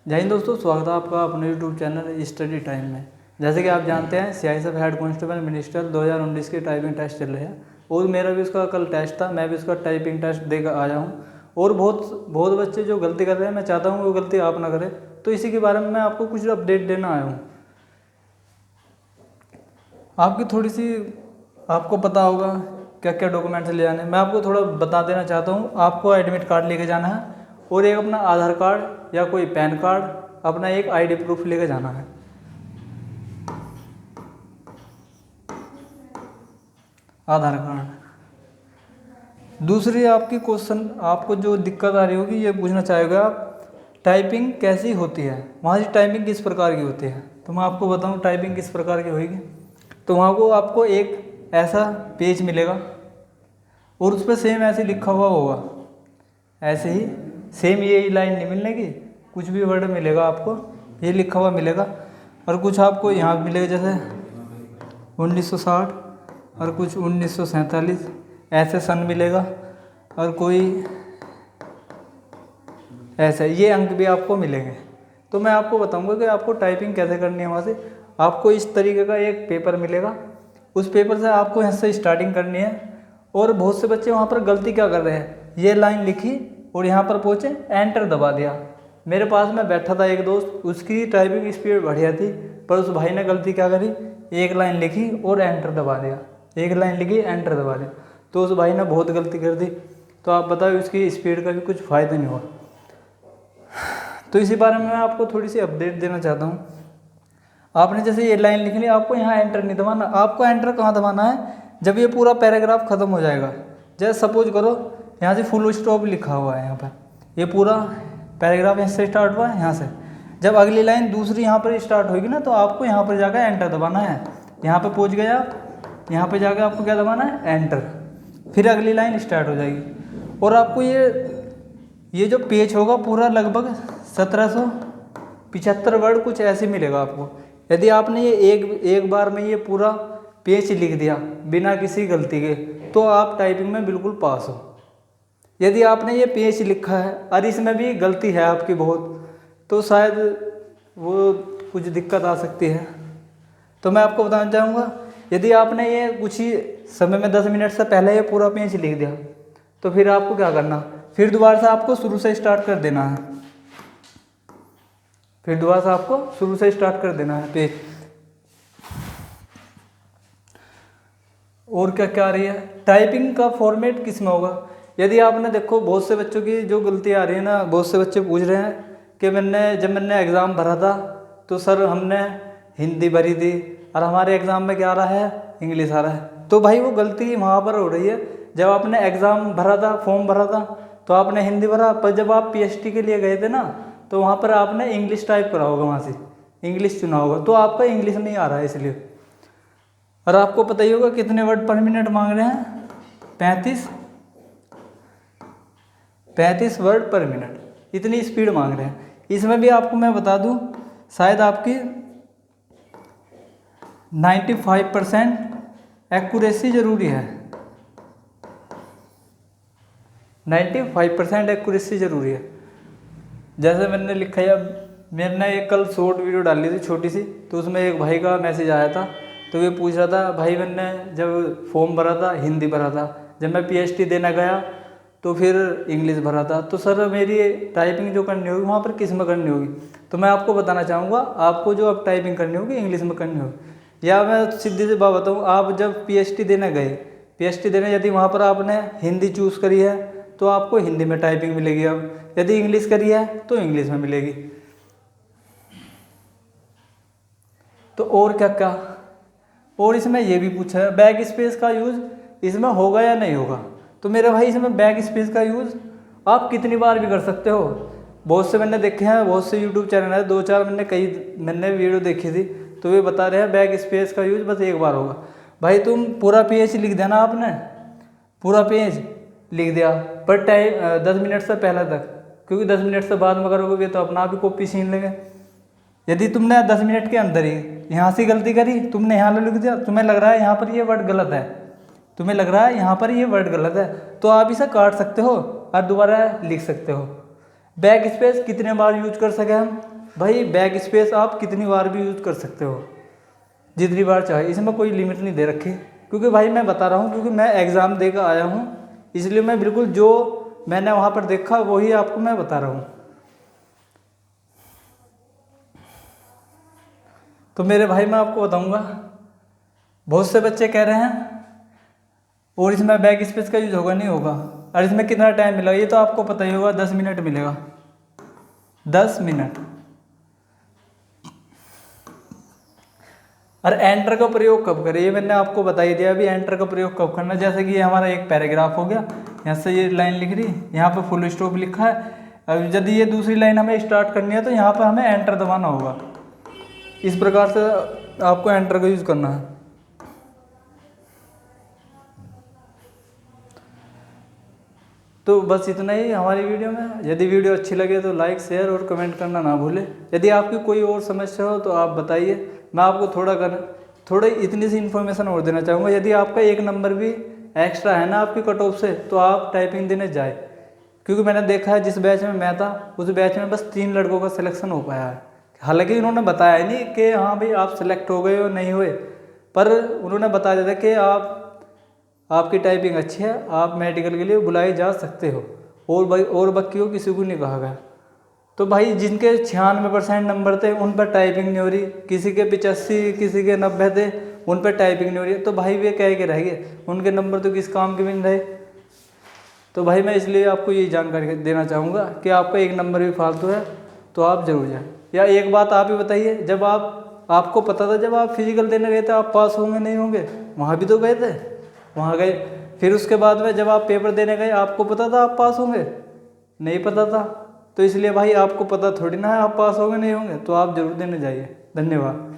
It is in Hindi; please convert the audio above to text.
जय हिंद दोस्तों, स्वागत है आपका अपने यूट्यूब चैनल स्टडी टाइम में। जैसे कि आप जानते हैं सीआईएसएफ हेड कांस्टेबल मिनिस्टर 2019 के टाइपिंग टेस्ट चल रहे हैं और मेरा भी उसका कल टेस्ट था। मैं भी उसका टाइपिंग टेस्ट देकर आया हूँ और बहुत बच्चे जो गलती कर रहे हैं, मैं चाहता हूँ वो गलती आप ना करें। तो इसी के बारे में मैं आपको कुछ अपडेट देना आया हूँ। आपकी थोड़ी सी आपको पता होगा क्या क्या डॉक्यूमेंट्स ले जाने हैं। मैं आपको थोड़ा बता देना चाहता हूँ। आपको एडमिट कार्ड लेके जाना है और एक अपना आधार कार्ड या कोई पैन कार्ड, अपना एक आईडी प्रूफ लेके जाना है। आधार कार्ड। दूसरी आपकी क्वेश्चन, आपको जो दिक्कत आ रही होगी ये पूछना चाहेगा आप, टाइपिंग कैसी होती है, वहाँ से टाइपिंग किस प्रकार की होती है। तो मैं आपको बताऊँ टाइपिंग किस प्रकार की होगी। तो वहाँ को आपको एक ऐसा पेज मिलेगा और उस पर सेम ऐसे लिखा हुआ होगा, ऐसे ही सेम ये लाइन नहीं मिलने की, कुछ भी वर्ड मिलेगा आपको ये लिखा हुआ मिलेगा और कुछ आपको यहाँ मिलेगा जैसे 1960 और कुछ 1947 ऐसे सन मिलेगा और कोई ऐसा ये अंक भी आपको मिलेंगे। तो मैं आपको बताऊंगा कि आपको टाइपिंग कैसे करनी है। वहाँ से आपको इस तरीके का एक पेपर मिलेगा, उस पेपर से आपको यहाँ से स्टार्टिंग करनी है। और बहुत से बच्चे वहाँ पर गलती क्या कर रहे हैं, ये लाइन लिखी और यहाँ पर पहुँचे एंटर दबा दिया। मेरे पास में बैठा था एक दोस्त, उसकी टाइपिंग स्पीड बढ़िया थी, पर उस भाई ने गलती क्या करी, एक लाइन लिखी और एंटर दबा दिया, एक लाइन लिखी एंटर दबा दिया। तो उस भाई ने बहुत गलती कर दी। तो आप बताओ उसकी स्पीड का भी कुछ फ़ायदा नहीं हुआ। तो इसी बारे में मैं आपको थोड़ी सी अपडेट देना चाहता हूँ। आपने जैसे ये लाइन लिख ली, आपको यहाँ एंटर नहीं दबाना। आपको एंटर कहाँ दबाना है, जब ये पूरा पैराग्राफ खत्म हो जाएगा। जैसे सपोज करो यहाँ से फुल स्टॉप लिखा हुआ है, यहाँ पर ये पूरा पैराग्राफ यहाँ से स्टार्ट हुआ है, यहाँ से जब अगली लाइन दूसरी यहाँ पर स्टार्ट होगी ना, तो आपको यहाँ पर जाकर एंटर दबाना है। यहाँ पर पहुँच गया आप, यहाँ पर जाकर आपको क्या दबाना है, एंटर। फिर अगली लाइन स्टार्ट हो जाएगी और आपको ये जो पेज होगा पूरा लगभग 1775 वर्ड कुछ ऐसे मिलेगा आपको। यदि आपने ये एक बार में ये पूरा पेज लिख दिया बिना किसी गलती के, तो आप टाइपिंग में बिल्कुल पास हो। यदि आपने ये पेज लिखा है और इसमें भी गलती है आपकी बहुत, तो शायद वो कुछ दिक्कत आ सकती है। तो मैं आपको बताना चाहूँगा, यदि आपने ये कुछ ही समय में 10 मिनट से पहले ये पूरा पेज लिख दिया, तो फिर आपको क्या करना, फिर दोबारा से आपको शुरू से स्टार्ट कर देना है। फिर दोबारा से आपको शुरू से स्टार्ट कर देना है पेज। और क्या क्या आ रही है, टाइपिंग का फॉर्मेट किस में होगा। यदि आपने देखो बहुत से बच्चों की जो गलती आ रही है ना, बहुत से बच्चे पूछ रहे हैं कि जब मैंने एग्ज़ाम भरा था तो सर हमने हिंदी भरी थी और हमारे एग्ज़ाम में क्या आ रहा है, इंग्लिश आ रहा है। तो भाई वो गलती वहाँ पर हो रही है। जब आपने एग्ज़ाम भरा था, फॉर्म भरा था, तो आपने हिंदी भरा, पर जब आप पीएचडी के लिए गए थे ना, तो वहाँ पर आपने इंग्लिश टाइप करा होगा, वहाँ से इंग्लिश चुना होगा, तो आपका इंग्लिश नहीं आ रहा है इसलिए। और आपको पता ही होगा कितने वर्ड पर मिनट मांग रहे हैं, 35 वर्ड पर मिनट, इतनी स्पीड मांग रहे हैं। इसमें भी आपको मैं बता दूं, शायद आपकी 95% एक्यूरेसी जरूरी है। 95% एक्यूरेसी जरूरी है। जैसे मैंने लिखा है, मैंने एक कल शॉर्ट वीडियो डाली थी छोटी सी, तो उसमें एक भाई का मैसेज आया था। तो ये पूछ रहा था, भाई मैंने जब फॉर्म भरा था हिंदी भरा था, जब मैं पीएचडी देने गया तो फिर इंग्लिश भरा था, तो सर मेरी टाइपिंग जो करनी होगी वहाँ पर किस में करनी होगी। तो मैं आपको बताना चाहूँगा, आपको जो अब टाइपिंग करनी होगी इंग्लिश में करनी होगी। या मैं सीधी सी बात बताऊँ, आप जब पीएचडी देने गए, पीएचडी देने यदि वहाँ पर आपने हिंदी चूज़ करी है तो आपको हिंदी में टाइपिंग मिलेगी। अब यदि इंग्लिश करी है तो इंग्लिश में मिलेगी। तो और क्या क्या, और इसमें यह भी पूछा है बैक स्पेस का यूज़ इसमें होगा या नहीं होगा। तो मेरे भाई इसमें बैक स्पेस का यूज़ आप कितनी बार भी कर सकते हो। बहुत से मैंने देखे हैं, बहुत से यूट्यूब चैनल है, 2-4 मैंने वीडियो देखी थी, तो वे बता रहे हैं बैक स्पेस का यूज़ बस एक बार होगा। भाई तुम पूरा पेज लिख देना, आपने पूरा पेज लिख दिया, पर टाइम 10 मिनट से पहले तक, क्योंकि 10 मिनट से बाद में करोगे तो अपना आप ही कॉपी छीन लेंगे। यदि तुमने 10 मिनट के अंदर ही यहाँ से गलती करी, तुमने यहाँ लिख दिया, तुम्हें लग रहा है यहाँ पर ये वर्ड गलत है, तुम्हें लग रहा है यहाँ पर ये वर्ड गलत है, तो आप इसे काट सकते हो और दोबारा लिख सकते हो। बैक स्पेस कितने बार यूज कर सके हम, भाई बैक स्पेस आप कितनी बार भी यूज़ कर सकते हो, जितनी बार चाहे, इसमें कोई लिमिट नहीं दे रखी। क्योंकि भाई मैं बता रहा हूँ, क्योंकि मैं एग्ज़ाम देकर आया हूँ, इसलिए मैं बिल्कुल जो मैंने वहाँ पर देखा वही आपको मैं बता रहा हूँ। तो मेरे भाई मैं आपको बताऊँगा, बहुत से बच्चे कह रहे हैं और इसमें बैक स्पेस का यूज होगा, नहीं होगा। और इसमें कितना टाइम मिलेगा ये तो आपको पता ही होगा, 10 मिनट मिलेगा, 10 मिनट। और एंटर का प्रयोग कब करें ये मैंने आपको बता ही दिया। अभी एंटर का प्रयोग कब करना, जैसे कि ये हमारा एक पैराग्राफ हो गया, यहाँ से ये लाइन लिख रही, यहाँ पर फुल स्टॉप लिखा है। अब यदि ये दूसरी लाइन हमें स्टार्ट करनी है तो यहाँ पर हमें एंटर दबाना होगा। इस प्रकार से आपको एंटर का यूज़ करना है। तो बस इतना ही हमारी वीडियो में। यदि वीडियो अच्छी लगे तो लाइक, शेयर और कमेंट करना ना भूलें। यदि आपकी कोई और समस्या हो तो आप बताइए, मैं आपको थोड़ा इतनी सी इन्फॉर्मेशन और देना चाहूँगा। यदि आपका एक नंबर भी एक्स्ट्रा है ना आपकी कट ऑफ से, तो आप टाइपिंग देने जाए। क्योंकि मैंने देखा है जिस बैच में मैं था, उस बैच में बस 3 लड़कों का सिलेक्शन हो पाया है। हालांकि उन्होंने बताया नहीं कि हाँ भाई आप सिलेक्ट हो गए हो नहीं हुए, पर उन्होंने बता दिया था कि आपकी टाइपिंग अच्छी है, आप मेडिकल के लिए बुलाए जा सकते हो। और भाई और बाकी को किसी को नहीं कहा गया। तो भाई जिनके 96% नंबर थे उन पर टाइपिंग नहीं हो रही, किसी के 85, किसी के 90 थे, उन पर टाइपिंग नहीं हो रही है। तो भाई वे कह के रह गए, उनके नंबर तो किस काम के भी नहीं रहे। तो भाई मैं इसलिए आपको यही जानकारी देना चाहूँगा कि आपका एक नंबर भी फालतू है तो आप जरूर जाएँ। या एक बात आप ही बताइए, जब आपको पता था जब आप फिजिकल देने गए थे आप पास होंगे नहीं होंगे, वहाँ भी तो गए थे, वहाँ गए। फिर उसके बाद में जब आप पेपर देने गए आपको पता था आप पास होंगे, नहीं पता था। तो इसलिए भाई आपको पता थोड़ी ना है आप पास होंगे नहीं होंगे, तो आप जरूर देने जाइए। धन्यवाद।